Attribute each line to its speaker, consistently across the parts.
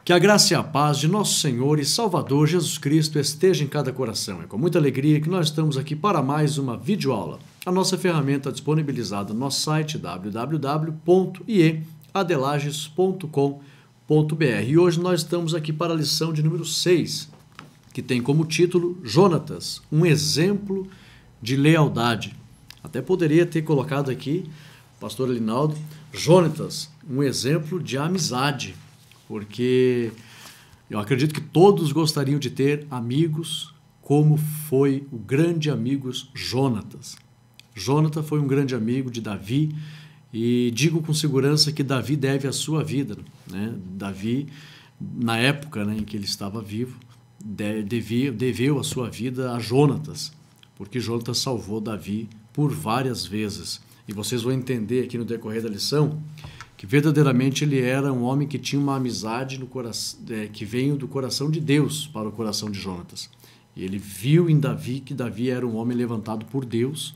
Speaker 1: Que a graça e a paz de nosso Senhor e Salvador Jesus Cristo esteja em cada coração. É com muita alegria que nós estamos aqui para mais uma videoaula. A nossa ferramenta disponibilizada no nosso site www.ieadelages.com.br. E hoje nós estamos aqui para a lição de número 6, que tem como título Jonatas, um exemplo de lealdade. Até poderia ter colocado aqui, pastor Linaldo, Jonatas, um exemplo de amizade. Porque eu acredito que todos gostariam de ter amigos como foi o grande amigo Jonatas. Jonatas foi um grande amigo de Davi e digo com segurança que Davi deve a sua vida, né? Davi, na época, em que ele estava vivo, deveu a sua vida a Jonatas, porque Jonatas salvou Davi por várias vezes. E vocês vão entender aqui no decorrer da lição que verdadeiramente ele era um homem que tinha uma amizade no coração, que veio do coração de Deus para o coração de Jonatas. E ele viu em Davi que Davi era um homem levantado por Deus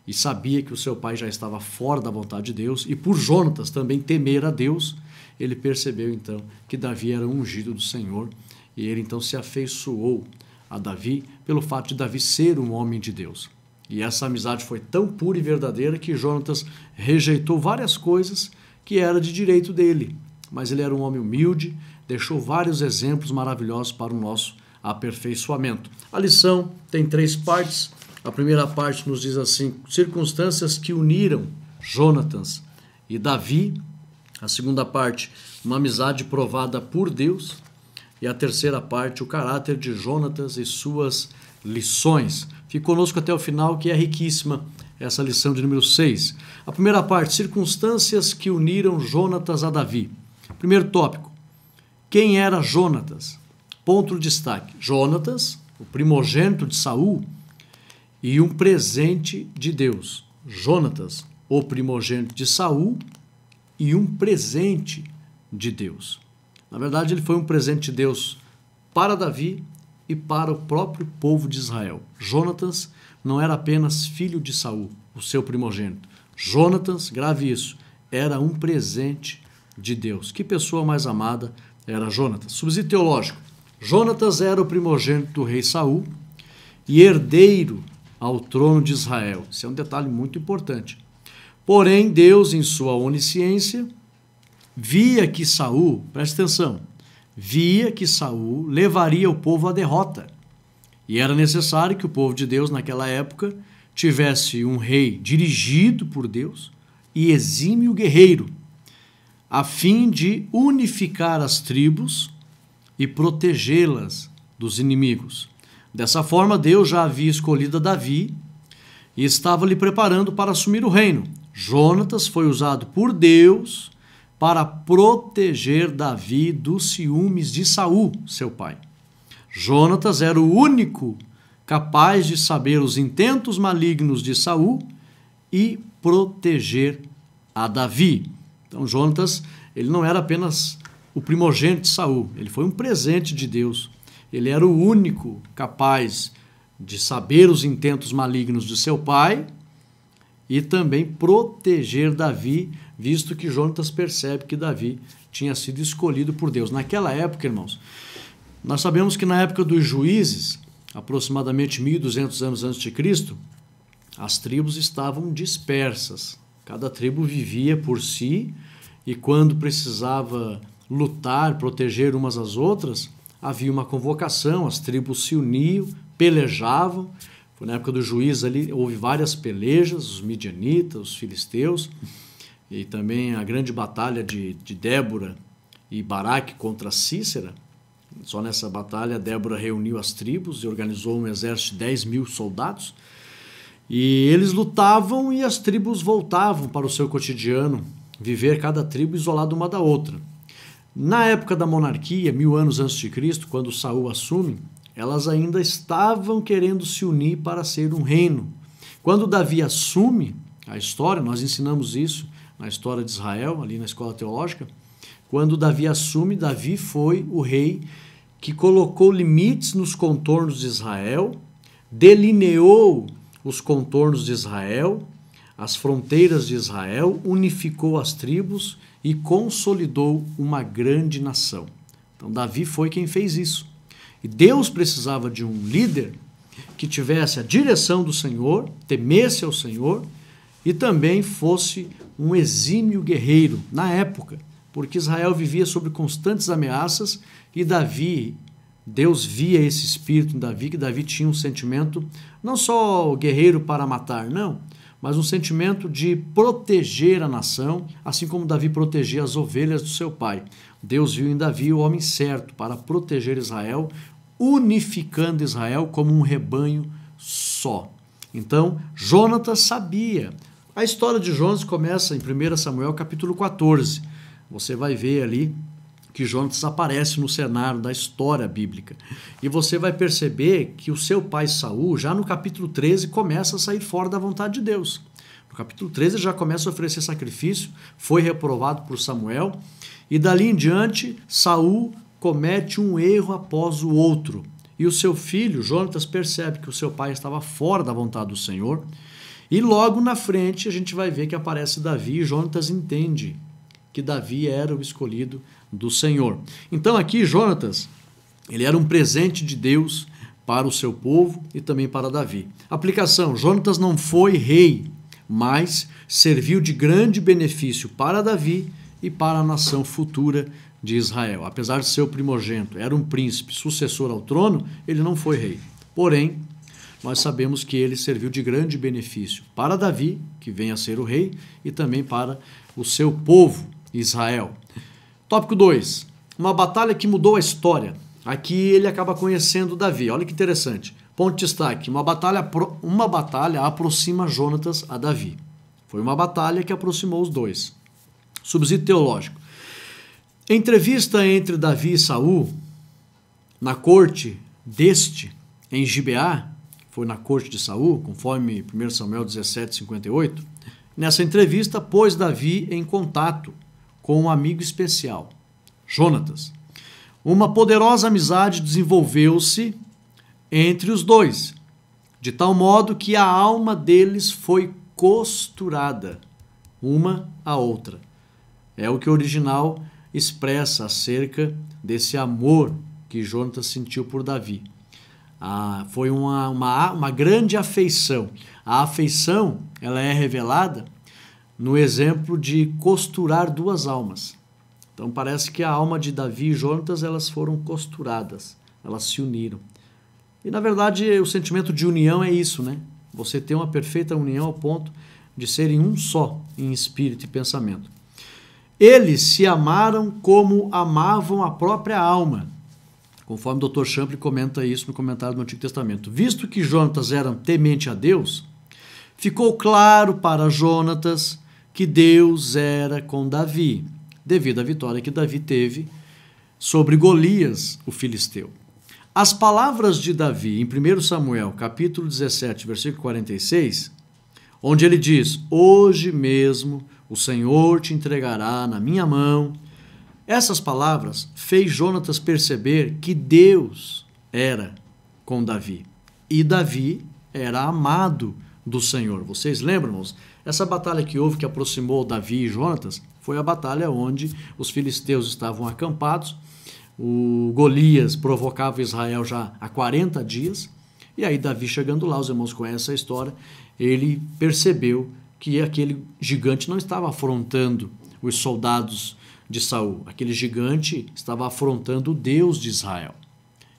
Speaker 1: e sabia que o seu pai já estava fora da vontade de Deus, e por Jonatas também temer a Deus, ele percebeu então que Davi era um ungido do Senhor, e ele então se afeiçoou a Davi pelo fato de Davi ser um homem de Deus. E essa amizade foi tão pura e verdadeira que Jonatas rejeitou várias coisas que era de direito dele, mas ele era um homem humilde, deixou vários exemplos maravilhosos para o nosso aperfeiçoamento. A lição tem 3 partes. A primeira parte nos diz assim: circunstâncias que uniram Jonatas e Davi. A segunda parte, uma amizade provada por Deus. E a terceira parte, o caráter de Jonatas e suas lições. Fique conosco até o final, que é riquíssima essa lição de número 6. A primeira parte, circunstâncias que uniram Jonatas a Davi. Primeiro tópico, quem era Jonatas? Ponto de destaque, Jonatas, o primogênito de Saul, e um presente de Deus. Jonatas, o primogênito de Saul, e um presente de Deus. Na verdade, ele foi um presente de Deus para Davi e para o próprio povo de Israel. Jonatas não era apenas filho de Saul, o seu primogênito. Jonatas, grave isso, era um presente de Deus. Que pessoa mais amada era Jonatas? Subsídio teológico. Jonatas era o primogênito do rei Saul e herdeiro ao trono de Israel. Esse é um detalhe muito importante. Porém, Deus, em sua onisciência, via que Saul, preste atenção, via que Saul levaria o povo à derrota. E era necessário que o povo de Deus, naquela época, tivesse um rei dirigido por Deus e exímio guerreiro, a fim de unificar as tribos e protegê-las dos inimigos. Dessa forma, Deus já havia escolhido a Davi e estava lhe preparando para assumir o reino. Jonatas foi usado por Deus para proteger Davi dos ciúmes de Saul, seu pai. Jonatas era o único capaz de saber os intentos malignos de Saul e proteger a Davi. Então, Jonatas, ele não era apenas o primogênito de Saul, ele foi um presente de Deus. Ele era o único capaz de saber os intentos malignos de seu pai e também proteger Davi, visto que Jonatas percebe que Davi tinha sido escolhido por Deus. Naquela época, irmãos, nós sabemos que na época dos juízes, aproximadamente 1.200 anos antes de Cristo, as tribos estavam dispersas. Cada tribo vivia por si e quando precisava lutar, proteger umas às outras, havia uma convocação, as tribos se uniam, pelejavam. Foi na época dos juízes ali, houve várias pelejas, os midianitas, os filisteus, e também a grande batalha de Débora e Baraque contra Cícera. Só nessa batalha, Débora reuniu as tribos e organizou um exército de 10.000 soldados. E eles lutavam e as tribos voltavam para o seu cotidiano, viver cada tribo isolada uma da outra. Na época da monarquia, 1000 anos antes de Cristo, quando Saul assume, elas ainda estavam querendo se unir para ser um reino. Quando Davi assume a história, nós ensinamos isso na história de Israel, ali na escola teológica, quando Davi assume, Davi foi o rei que colocou limites nos contornos de Israel, delineou os contornos de Israel, as fronteiras de Israel, unificou as tribos e consolidou uma grande nação. Então Davi foi quem fez isso. E Deus precisava de um líder que tivesse a direção do Senhor, temesse ao Senhor e também fosse um exímio guerreiro na época, porque Israel vivia sob constantes ameaças e Deus via esse espírito em Davi, que Davi tinha um sentimento, não só guerreiro para matar, não, mas um sentimento de proteger a nação, assim como Davi protegia as ovelhas do seu pai. Deus viu em Davi o homem certo para proteger Israel, unificando Israel como um rebanho só. Então, Jonatas sabia. A história de Jonatas começa em 1 Samuel capítulo 14. Você vai ver ali que Jonatas aparece no cenário da história bíblica. E você vai perceber que o seu pai Saul, já no capítulo 13, começa a sair fora da vontade de Deus. No capítulo 13 ele já começa a oferecer sacrifício, foi reprovado por Samuel, e dali em diante Saul comete um erro após o outro. E o seu filho, Jonatas, percebe que o seu pai estava fora da vontade do Senhor, e logo na frente a gente vai ver que aparece Davi, e Jonatas entende que Davi era o escolhido do Senhor. Então aqui Jonatas, ele era um presente de Deus para o seu povo e também para Davi. Aplicação: Jonatas não foi rei, mas serviu de grande benefício para Davi e para a nação futura de Israel. Apesar de ser o primogênito, era um príncipe sucessor ao trono, ele não foi rei. Porém, nós sabemos que ele serviu de grande benefício para Davi, que vem a ser o rei, e também para o seu povo, Israel. Tópico 2. Uma batalha que mudou a história. Aqui ele acaba conhecendo Davi. Olha que interessante. Ponto de destaque. Uma batalha aproxima Jonatas a Davi. Foi uma batalha que aproximou os dois. Subsídio teológico. Entrevista entre Davi e Saul na corte em Gibeá, foi na corte de Saul, conforme 1 Samuel 17:58. Nessa entrevista, pôs Davi em contato com um amigo especial, Jonatas. Uma poderosa amizade desenvolveu-se entre os dois, de tal modo que a alma deles foi costurada uma à outra. É o que o original expressa acerca desse amor que Jonatas sentiu por Davi. Foi uma grande afeição. A afeição, ela é revelada no exemplo de costurar duas almas. Então parece que a alma de Davi e Jonatas, elas foram costuradas, elas se uniram. E na verdade o sentimento de união é isso, né? Você tem uma perfeita união ao ponto de serem um só em espírito e pensamento. Eles se amaram como amavam a própria alma, conforme o Dr. Champlin comenta isso no comentário do Antigo Testamento. Visto que Jonatas era temente a Deus, ficou claro para Jonatas que Deus era com Davi, devido à vitória que Davi teve sobre Golias, o filisteu. As palavras de Davi em 1 Samuel, capítulo 17, versículo 46, onde ele diz: hoje mesmo o Senhor te entregará na minha mão. Essas palavras fez Jonatas perceber que Deus era com Davi. E Davi era amado do Senhor. Vocês lembram, irmãos? Essa batalha que houve, que aproximou Davi e Jonatas, foi a batalha onde os filisteus estavam acampados. O Golias provocava Israel já há 40 dias. E aí Davi chegando lá, os irmãos conhecem a história, ele percebeu que aquele gigante não estava afrontando os soldados de Saul. Aquele gigante estava afrontando o Deus de Israel.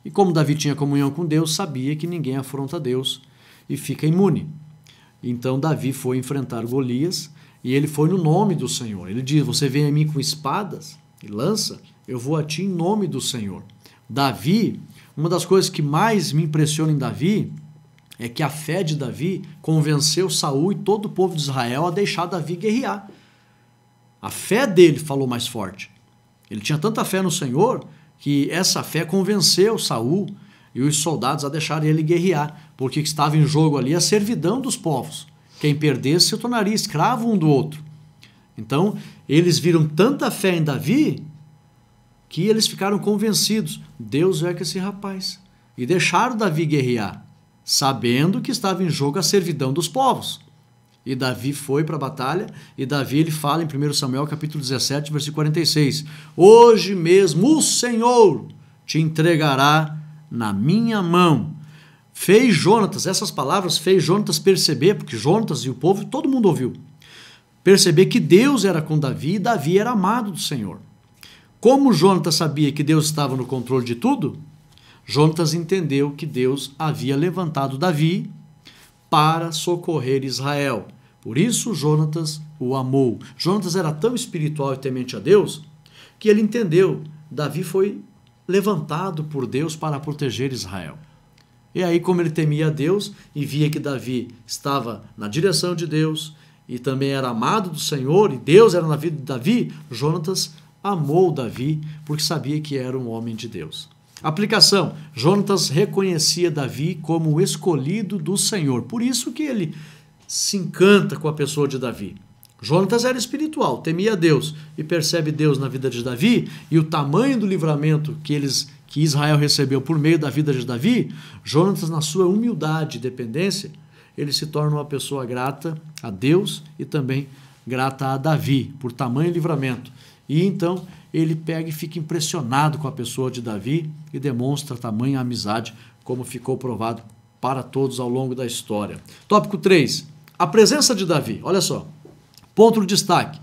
Speaker 1: E como Davi tinha comunhão com Deus, sabia que ninguém afronta Deus e fica imune. Então Davi foi enfrentar Golias e ele foi no nome do Senhor. Ele diz: você vem a mim com espadas e lança, eu vou a ti em nome do Senhor. Davi, uma das coisas que mais me impressiona em Davi é que a fé de Davi convenceu Saul e todo o povo de Israel a deixar Davi guerrear. A fé dele falou mais forte. Ele tinha tanta fé no Senhor que essa fé convenceu Saul e os soldados a deixarem ele guerrear, porque estava em jogo ali a servidão dos povos. Quem perdesse se tornaria escravo um do outro. Então, eles viram tanta fé em Davi que eles ficaram convencidos: Deus é com esse rapaz. E deixaram Davi guerrear, sabendo que estava em jogo a servidão dos povos. E Davi foi para a batalha, e Davi ele fala em 1 Samuel capítulo 17, versículo 46, hoje mesmo o Senhor te entregará na minha mão. Fez Jonatas, essas palavras fez Jonatas perceber, porque Jonatas e o povo, todo mundo ouviu, perceber que Deus era com Davi e Davi era amado do Senhor. Como Jonatas sabia que Deus estava no controle de tudo, Jonatas entendeu que Deus havia levantado Davi para socorrer Israel. Por isso Jonatas o amou. Jonatas era tão espiritual e temente a Deus que ele entendeu, Davi foi levantado por Deus para proteger Israel. E aí, como ele temia a Deus e via que Davi estava na direção de Deus e também era amado do Senhor e Deus era na vida de Davi, Jonatas amou Davi porque sabia que era um homem de Deus. Aplicação: Jonatas reconhecia Davi como o escolhido do Senhor, por isso que ele se encanta com a pessoa de Davi. Jonatas era espiritual, temia Deus e percebe Deus na vida de Davi e o tamanho do livramento que Israel recebeu por meio da vida de Davi. Jonatas, na sua humildade e dependência, ele se torna uma pessoa grata a Deus e também grata a Davi por tamanho livramento. E então ele pega e fica impressionado com a pessoa de Davi e demonstra tamanha amizade, como ficou provado para todos ao longo da história. Tópico 3. A presença de Davi. Olha só. Ponto de destaque.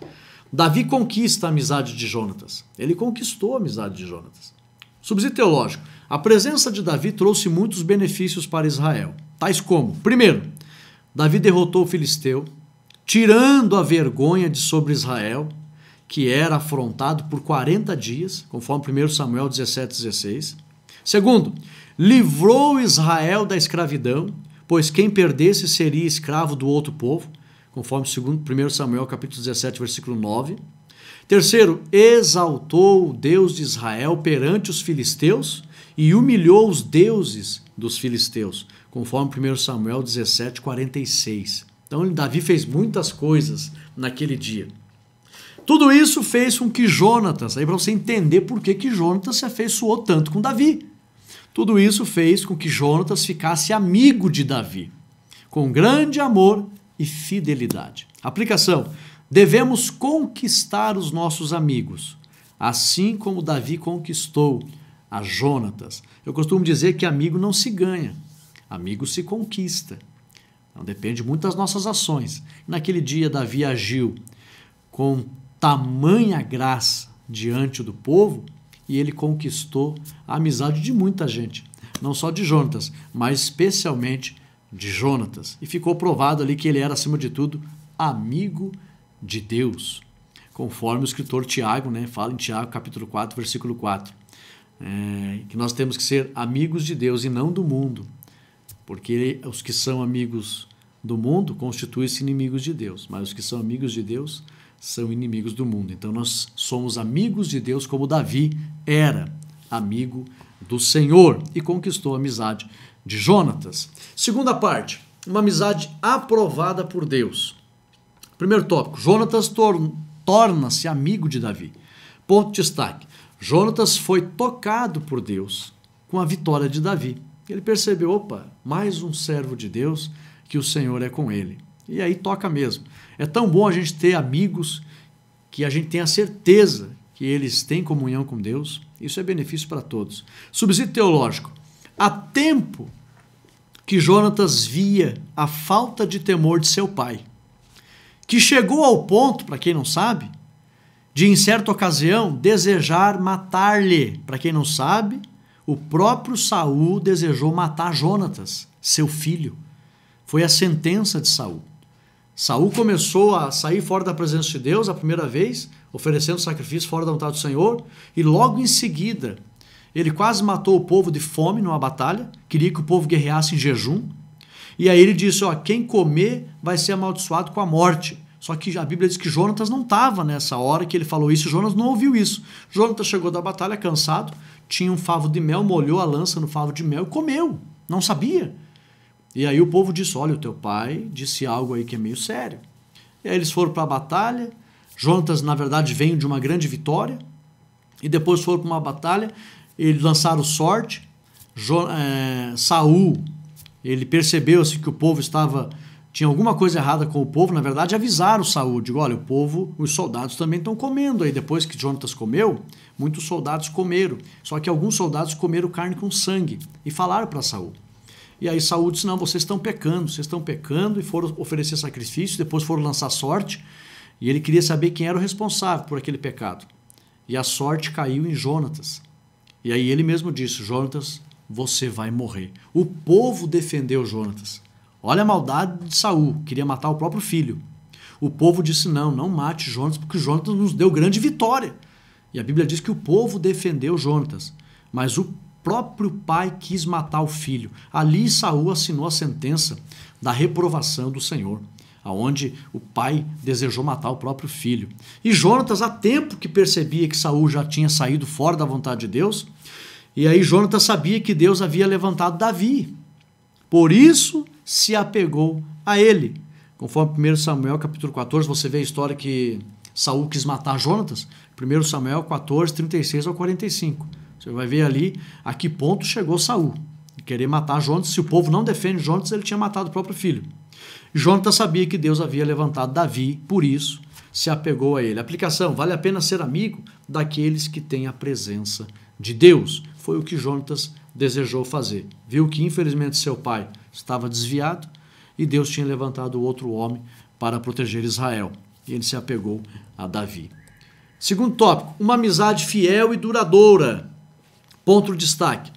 Speaker 1: Davi conquista a amizade de Jonatas. Ele conquistou a amizade de Jonatas. Subsídio teológico. A presença de Davi trouxe muitos benefícios para Israel. Tais como: primeiro, Davi derrotou o filisteu, tirando a vergonha de sobre Israel, que era afrontado por 40 dias, conforme 1 Samuel 17,16. Segundo, livrou Israel da escravidão, pois quem perdesse seria escravo do outro povo, conforme 1 Samuel capítulo 17, versículo 9. Terceiro, exaltou o Deus de Israel perante os filisteus e humilhou os deuses dos filisteus, conforme 1 Samuel 17, 46. Então, Davi fez muitas coisas naquele dia. Tudo isso fez com que Jonatas, aí para você entender por que Jonatas se afeiçoou tanto com Davi. Tudo isso fez com que Jonatas ficasse amigo de Davi, com grande amor e fidelidade. Aplicação: devemos conquistar os nossos amigos, assim como Davi conquistou a Jonatas. Eu costumo dizer que amigo não se ganha, amigo se conquista. Então, depende muito das nossas ações. Naquele dia, Davi agiu com tamanha graça diante do povo e ele conquistou a amizade de muita gente, não só de Jonatas, mas especialmente de Jonatas. E ficou provado ali que ele era, acima de tudo, amigo de Deus, conforme o escritor Tiago, fala em Tiago capítulo 4, versículo 4, que nós temos que ser amigos de Deus e não do mundo, porque os que são amigos do mundo constituem-se inimigos de Deus, mas os que são amigos de Deus são inimigos do mundo. Então nós somos amigos de Deus como Davi era amigo do Senhor e conquistou a amizade de Jonatas. Segunda parte, uma amizade aprovada por Deus. Primeiro tópico, Jonatas torna-se amigo de Davi. Ponto de destaque, Jonatas foi tocado por Deus com a vitória de Davi. Ele percebeu, opa, mais um servo de Deus, que o Senhor é com ele. E aí toca mesmo. É tão bom a gente ter amigos que a gente tem a certeza que eles têm comunhão com Deus. Isso é benefício para todos. Subsídio teológico. Há tempo que Jonatas via a falta de temor de seu pai, que chegou ao ponto, para quem não sabe, de em certa ocasião desejar matar-lhe. Para quem não sabe, o próprio Saul desejou matar Jonatas, seu filho. Foi a sentença de Saul. Saul começou a sair fora da presença de Deus a primeira vez, oferecendo sacrifício fora da vontade do Senhor, e logo em seguida ele quase matou o povo de fome numa batalha, queria que o povo guerreasse em jejum, e aí ele disse, quem comer vai ser amaldiçoado com a morte. Só que a Bíblia diz que Jonatas não estava nessa hora que ele falou isso, Jonatas não ouviu isso. Jonatas chegou da batalha cansado, tinha um favo de mel, molhou a lança no favo de mel e comeu, não sabia. E aí o povo disse, olha, o teu pai disse algo aí que é meio sério. E aí eles foram para a batalha, Jonatas, na verdade, veio de uma grande vitória, e depois foram para uma batalha, eles lançaram sorte, Saul, ele percebeu assim, que o povo estava tinha alguma coisa errada com o povo, na verdade avisaram Saul, digo, olha, o povo, os soldados também estão comendo aí, depois que Jonatas comeu, muitos soldados comeram, só que alguns soldados comeram carne com sangue e falaram para Saul. E aí Saul disse, não, vocês estão pecando e foram oferecer sacrifício, depois foram lançar sorte, e ele queria saber quem era o responsável por aquele pecado. E a sorte caiu em Jonatas. E aí ele mesmo disse, Jonatas, você vai morrer. O povo defendeu Jonatas. Olha a maldade de Saul, queria matar o próprio filho. O povo disse, não mate Jonatas, porque Jonatas nos deu grande vitória. E a Bíblia diz que o povo defendeu Jonatas, mas o próprio pai quis matar o filho. Ali Saul assinou a sentença da reprovação do Senhor, aonde o pai desejou matar o próprio filho. E Jonatas, há tempo que percebia que Saul já tinha saído fora da vontade de Deus, e aí Jonatas sabia que Deus havia levantado Davi. Por isso se apegou a ele. Conforme 1 Samuel capítulo 14, você vê a história que Saul quis matar Jonatas. 1 Samuel 14, 36 ao 45. Você vai ver ali a que ponto chegou Saul. Querer matar Jonatas. Se o povo não defende Jonatas, ele tinha matado o próprio filho. Jonatas sabia que Deus havia levantado Davi, por isso se apegou a ele. Aplicação, vale a pena ser amigo daqueles que têm a presença de Deus. Foi o que Jonatas desejou fazer. Viu que infelizmente seu pai estava desviado e Deus tinha levantado outro homem para proteger Israel. E ele se apegou a Davi. Segundo tópico, uma amizade fiel e duradoura. Ponto de destaque.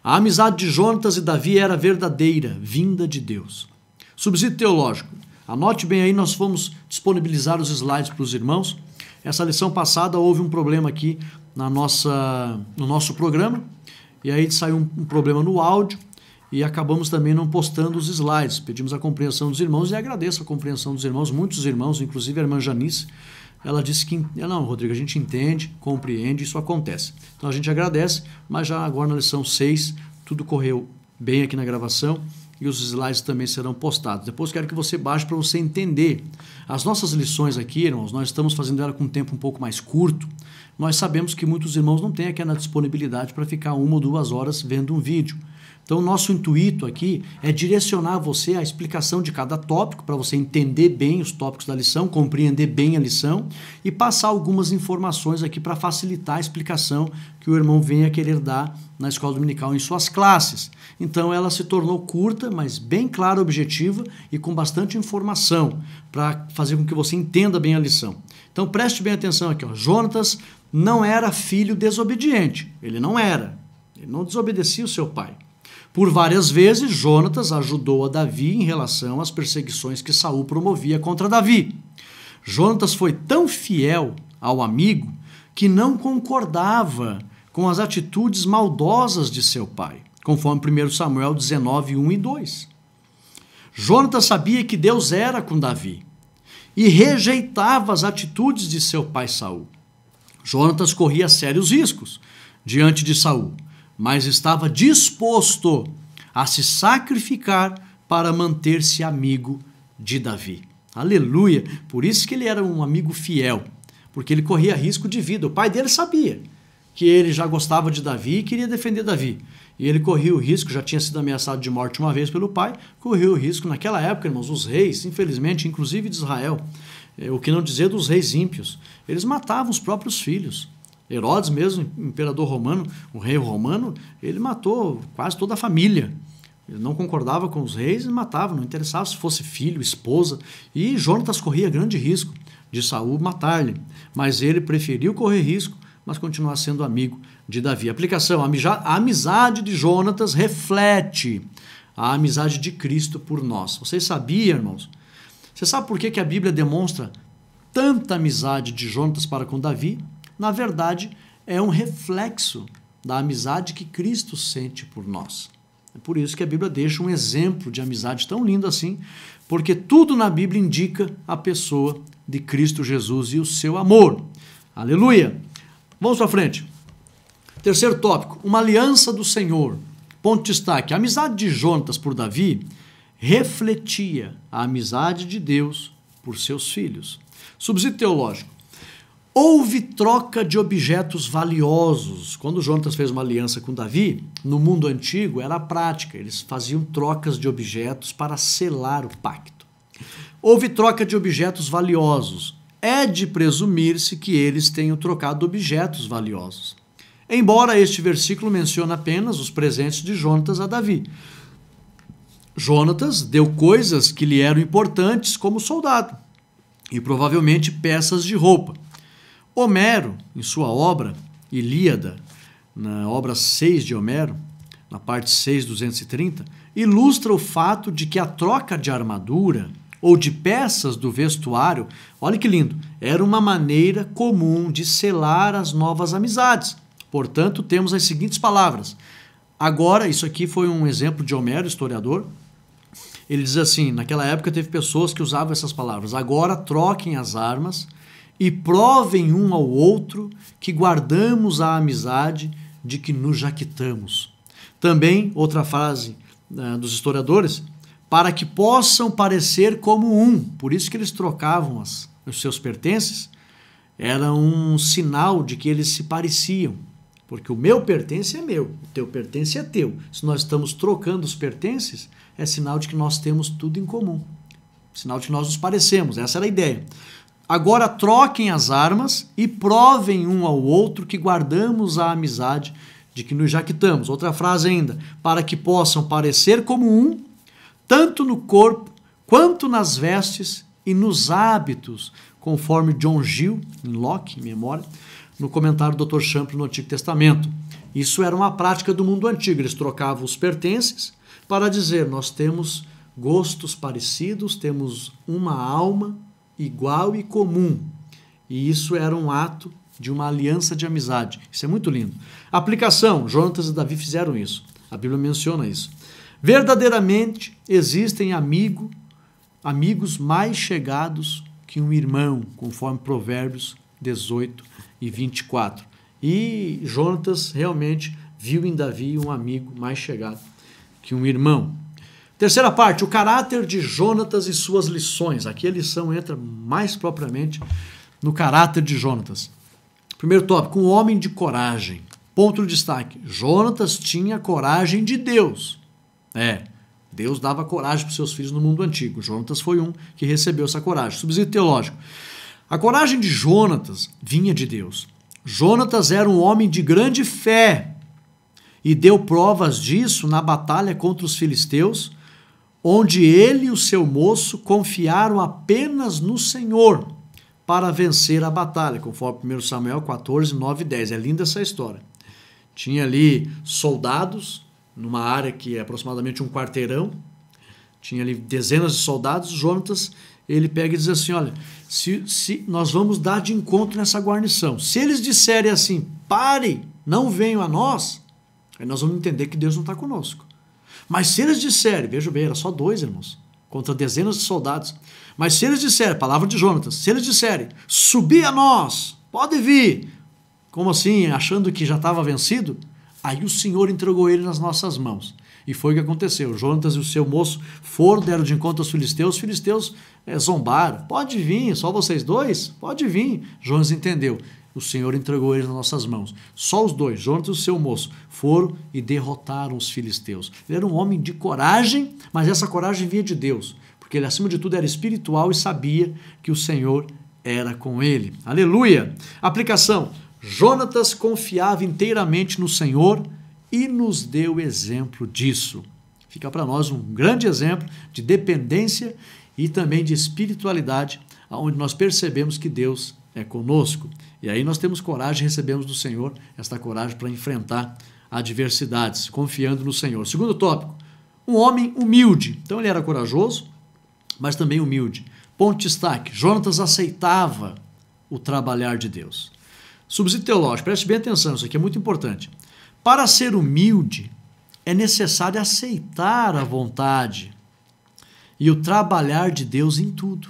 Speaker 1: A amizade de Jonatas e Davi era verdadeira, vinda de Deus. Subsídio teológico. Anote bem aí, nós vamos disponibilizar os slides para os irmãos. Essa lição passada houve um problema aqui no nosso programa, e aí saiu um problema no áudio, e acabamos também não postando os slides. Pedimos a compreensão dos irmãos e agradeço a compreensão dos irmãos, muitos irmãos, inclusive a irmã Janice, ela disse que, não, Rodrigo, a gente entende, compreende, isso acontece. Então a gente agradece, mas já agora na lição 6, tudo correu bem aqui na gravação, e os slides também serão postados. Depois quero que você baixe para você entender. As nossas lições aqui, irmãos, nós estamos fazendo ela com um tempo um pouco mais curto. Nós sabemos que muitos irmãos não têm aquela disponibilidade para ficar 1 ou 2 horas vendo um vídeo. Então, o nosso intuito aqui é direcionar você à explicação de cada tópico, para você entender bem os tópicos da lição, compreender bem a lição e passar algumas informações aqui para facilitar a explicação que o irmão venha querer dar na escola dominical em suas classes. Então, ela se tornou curta, mas bem clara, objetiva e com bastante informação para fazer com que você entenda bem a lição. Então, preste bem atenção aqui. Jonatas não era filho desobediente. Ele não desobedecia o seu pai. Por várias vezes, Jonatas ajudou a Davi em relação às perseguições que Saul promovia contra Davi. Jonatas foi tão fiel ao amigo que não concordava com as atitudes maldosas de seu pai, conforme 1 Samuel 19, 1 e 2. Jonatas sabia que Deus era com Davi e rejeitava as atitudes de seu pai Saul. Jonatas corria sérios riscos diante de Saul, mas estava disposto a se sacrificar para manter-se amigo de Davi. Aleluia! Por isso que ele era um amigo fiel, porque ele corria risco de vida. O pai dele sabia que ele já gostava de Davi e queria defender Davi. E ele corria o risco, já tinha sido ameaçado de morte uma vez pelo pai, correu o risco naquela época, irmãos, os reis, infelizmente, inclusive de Israel, o que não dizer dos reis ímpios, eles matavam os próprios filhos. Herodes mesmo, imperador romano, o rei romano, ele matou quase toda a família. Ele não concordava com os reis e matava, não interessava se fosse filho, esposa. E Jonatas corria grande risco de Saul matar-lhe. Mas ele preferiu correr risco, mas continuar sendo amigo de Davi. Aplicação, a amizade de Jonatas reflete a amizade de Cristo por nós. Vocês sabiam, irmãos? Você sabe por que a Bíblia demonstra tanta amizade de Jonatas para com Davi? Na verdade, é um reflexo da amizade que Cristo sente por nós. É por isso que a Bíblia deixa um exemplo de amizade tão lindo assim, porque tudo na Bíblia indica a pessoa de Cristo Jesus e o seu amor. Aleluia! Vamos para frente. Terceiro tópico, uma aliança do Senhor. Ponto de destaque, a amizade de Jonatas por Davi refletia a amizade de Deus por seus filhos. Subsídio teológico. Houve troca de objetos valiosos. Quando Jonatas fez uma aliança com Davi, no mundo antigo era a prática. Eles faziam trocas de objetos para selar o pacto. Houve troca de objetos valiosos. É de presumir-se que eles tenham trocado objetos valiosos. Embora este versículo mencione apenas os presentes de Jonatas a Davi. Jonatas deu coisas que lhe eram importantes como soldado, e provavelmente peças de roupa. Homero, em sua obra Ilíada, na obra 6 de Homero, na parte 6, 230, ilustra o fato de que a troca de armadura ou de peças do vestuário, olha que lindo, era uma maneira comum de selar as novas amizades. Portanto, temos as seguintes palavras. Agora, isso aqui foi um exemplo de Homero, historiador. Ele diz assim, naquela época teve pessoas que usavam essas palavras. Agora troquem as armas e provem um ao outro que guardamos a amizade de que nos jactamos. Também, outra frase dos historiadores, para que possam parecer como um. Por isso que eles trocavam os seus pertences. Era um sinal de que eles se pareciam. Porque o meu pertence é meu, o teu pertence é teu. Se nós estamos trocando os pertences, é sinal de que nós temos tudo em comum. Sinal de que nós nos parecemos, essa era a ideia. Agora troquem as armas e provem um ao outro que guardamos a amizade de que nos jactamos. Outra frase ainda, para que possam parecer como um, tanto no corpo quanto nas vestes e nos hábitos, conforme John Gill, em Locke, em memória, no comentário do Dr. Champlin no Antigo Testamento. Isso era uma prática do mundo antigo. Eles trocavam os pertences para dizer, nós temos gostos parecidos, temos uma alma igual e comum. E isso era um ato de uma aliança de amizade. Isso é muito lindo. Aplicação, Jonatas e Davi fizeram isso. A Bíblia menciona isso. Verdadeiramente existem amigos mais chegados que um irmão, conforme Provérbios 18 e 24. E Jonatas realmente viu em Davi um amigo mais chegado que um irmão. Terceira parte, o caráter de Jonatas e suas lições. Aqui a lição entra mais propriamente no caráter de Jonatas. Primeiro tópico, um homem de coragem. Ponto de destaque, Jonatas tinha coragem de Deus. Deus dava coragem para os seus filhos no mundo antigo. Jonatas foi um que recebeu essa coragem. Subsídio teológico. A coragem de Jonatas vinha de Deus. Jonatas era um homem de grande fé e deu provas disso na batalha contra os filisteus, onde ele e o seu moço confiaram apenas no Senhor para vencer a batalha, conforme 1 Samuel 14, 9 e 10. É linda essa história. Tinha ali soldados, numa área que é aproximadamente um quarteirão, tinha ali dezenas de soldados. Jonatas, ele pega e diz assim, olha, se nós vamos dar de encontro nessa guarnição, se eles disserem assim, parem, não venham a nós, aí nós vamos entender que Deus não está conosco. Mas se eles disserem, veja bem, era só 2 irmãos, contra dezenas de soldados, mas se eles disserem, palavra de Jonatas, se eles disserem, subir a nós, pode vir, como assim, achando que já estava vencido, aí o Senhor entregou ele nas nossas mãos. E foi o que aconteceu. Jonatas e o seu moço foram, deram de encontro aos filisteus. Os filisteus zombaram. Pode vir, só vocês dois? Pode vir. Jonatas entendeu. O Senhor entregou eles nas nossas mãos. Só os dois, Jonatas e o seu moço, foram e derrotaram os filisteus. Ele era um homem de coragem, mas essa coragem vinha de Deus. Porque ele, acima de tudo, era espiritual e sabia que o Senhor era com ele. Aleluia! Aplicação. Jonatas confiava inteiramente no Senhor e nos deu exemplo disso. Fica para nós um grande exemplo de dependência e também de espiritualidade, onde nós percebemos que Deus é conosco. E aí nós temos coragem, recebemos do Senhor esta coragem para enfrentar adversidades, confiando no Senhor. Segundo tópico, um homem humilde. Então ele era corajoso, mas também humilde. Ponto de destaque, Jonatas aceitava o trabalhar de Deus. Subsídio teológico, preste bem atenção, isso aqui é muito importante. Para ser humilde, é necessário aceitar a vontade e o trabalhar de Deus em tudo.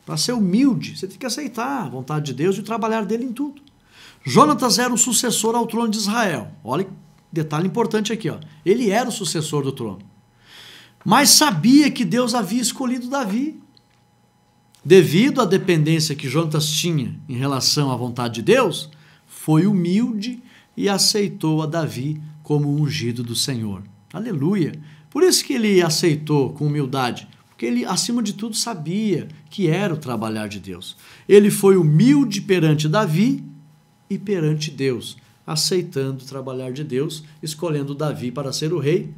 Speaker 1: Para ser humilde, você tem que aceitar a vontade de Deus e o trabalhar dele em tudo. Jonatas era o sucessor ao trono de Israel. Olha que detalhe importante aqui. Ele era o sucessor do trono. Mas sabia que Deus havia escolhido Davi. Devido à dependência que Jonatas tinha em relação à vontade de Deus, foi humilde e aceitou a Davi como ungido do Senhor. Aleluia! Por isso que ele aceitou com humildade, Porque ele, acima de tudo, sabia que era o trabalhar de Deus. Ele foi humilde perante Davi e perante Deus, aceitando o trabalhar de Deus, escolhendo Davi para ser o rei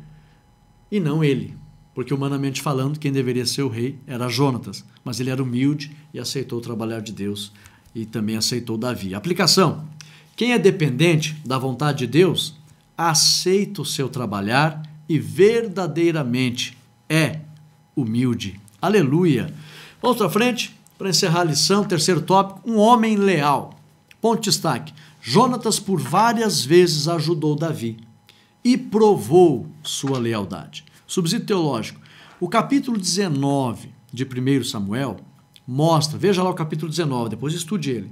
Speaker 1: e não ele. Porque, humanamente falando, quem deveria ser o rei era Jonatas, mas ele era humilde e aceitou o trabalhar de Deus e também aceitou Davi. Aplicação: quem é dependente da vontade de Deus, aceita o seu trabalhar e verdadeiramente é humilde. Aleluia! Vamos para frente, para encerrar a lição, terceiro tópico, um homem leal. Ponto de destaque: Jonatas por várias vezes ajudou Davi e provou sua lealdade. Subsídio teológico: o capítulo 19 de 1 Samuel mostra, veja lá o capítulo 19, depois estude ele,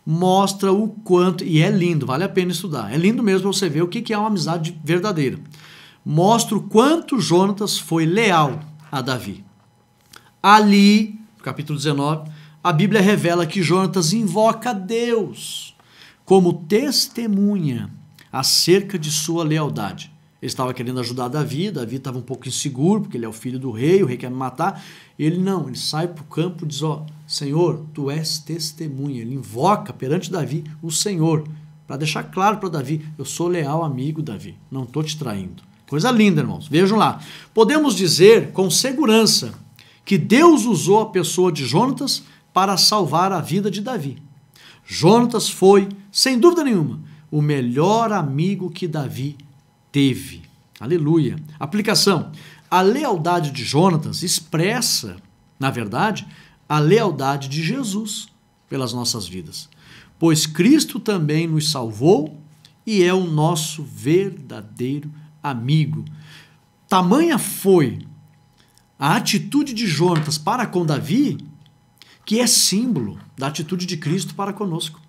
Speaker 1: mostra o quanto, e é lindo, vale a pena estudar, é lindo mesmo para você ver o que é uma amizade verdadeira. Mostra o quanto Jonatas foi leal a Davi. Ali, no capítulo 19, a Bíblia revela que Jonatas invoca Deus como testemunha acerca de sua lealdade. Ele estava querendo ajudar Davi estava um pouco inseguro, porque ele é o filho do rei, o rei quer me matar. Ele não, ele sai para o campo e diz, Senhor, tu és testemunha. Ele invoca perante Davi o Senhor, para deixar claro para Davi, eu sou leal amigo, Davi, não estou te traindo. Coisa linda, irmãos. Vejam lá. Podemos dizer com segurança que Deus usou a pessoa de Jonatas para salvar a vida de Davi. Jonatas foi, sem dúvida nenhuma, o melhor amigo que Davi teve. Aleluia. Aplicação: a lealdade de Jonatas expressa, na verdade, a lealdade de Jesus pelas nossas vidas. Pois Cristo também nos salvou e é o nosso verdadeiro amigo. Tamanha foi a atitude de Jonatas para com Davi, que é símbolo da atitude de Cristo para conosco.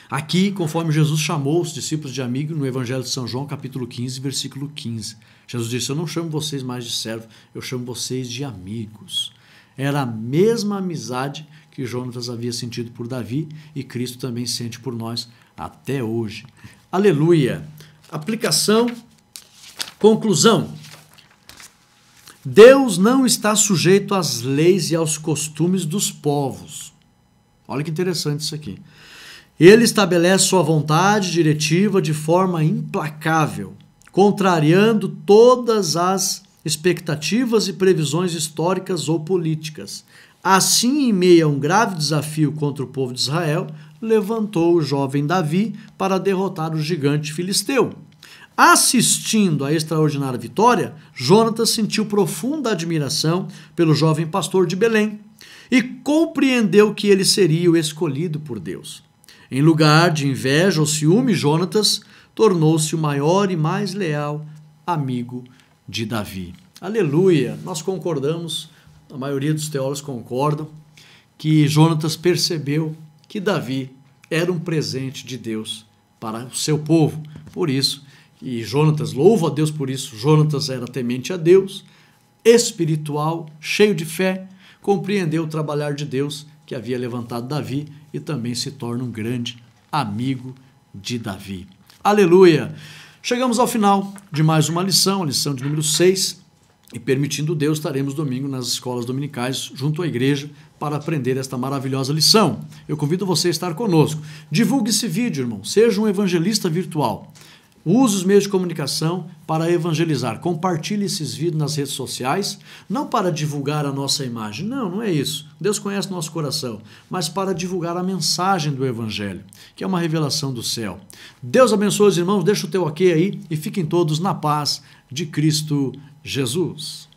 Speaker 1: Aqui, conforme Jesus chamou os discípulos de amigo no Evangelho de São João, capítulo 15, versículo 15. Jesus disse, eu não chamo vocês mais de servo, eu chamo vocês de amigos. Era a mesma amizade que Jonatas havia sentido por Davi e Cristo também sente por nós até hoje. Aleluia! Aplicação, conclusão. Deus não está sujeito às leis e aos costumes dos povos. Olha que interessante isso aqui. Ele estabelece sua vontade diretiva de forma implacável, contrariando todas as expectativas e previsões históricas ou políticas. Assim, em meio a um grave desafio contra o povo de Israel, levantou o jovem Davi para derrotar o gigante filisteu. Assistindo à extraordinária vitória, Jonatas sentiu profunda admiração pelo jovem pastor de Belém e compreendeu que ele seria o escolhido por Deus. Em lugar de inveja ou ciúme, Jonatas tornou-se o maior e mais leal amigo de Davi. Aleluia! Nós concordamos, a maioria dos teólogos concordam, que Jonatas percebeu que Davi era um presente de Deus para o seu povo. Por isso, e Jonatas, louva a Deus por isso, Jonatas era temente a Deus, espiritual, cheio de fé, compreendeu o trabalhar de Deus que havia levantado Davi e também se torna um grande amigo de Davi. Aleluia! Chegamos ao final de mais uma lição, a lição de número 6, e permitindo Deus, estaremos domingo nas escolas dominicais junto à igreja para aprender esta maravilhosa lição. Eu convido você a estar conosco. Divulgue esse vídeo, irmão. Seja um evangelista virtual. Use os meios de comunicação para evangelizar. Compartilhe esses vídeos nas redes sociais, não para divulgar a nossa imagem. Não, não é isso. Deus conhece nosso coração, mas para divulgar a mensagem do Evangelho, que é uma revelação do céu. Deus abençoe os irmãos, deixa o teu ok aí e fiquem todos na paz de Cristo Jesus.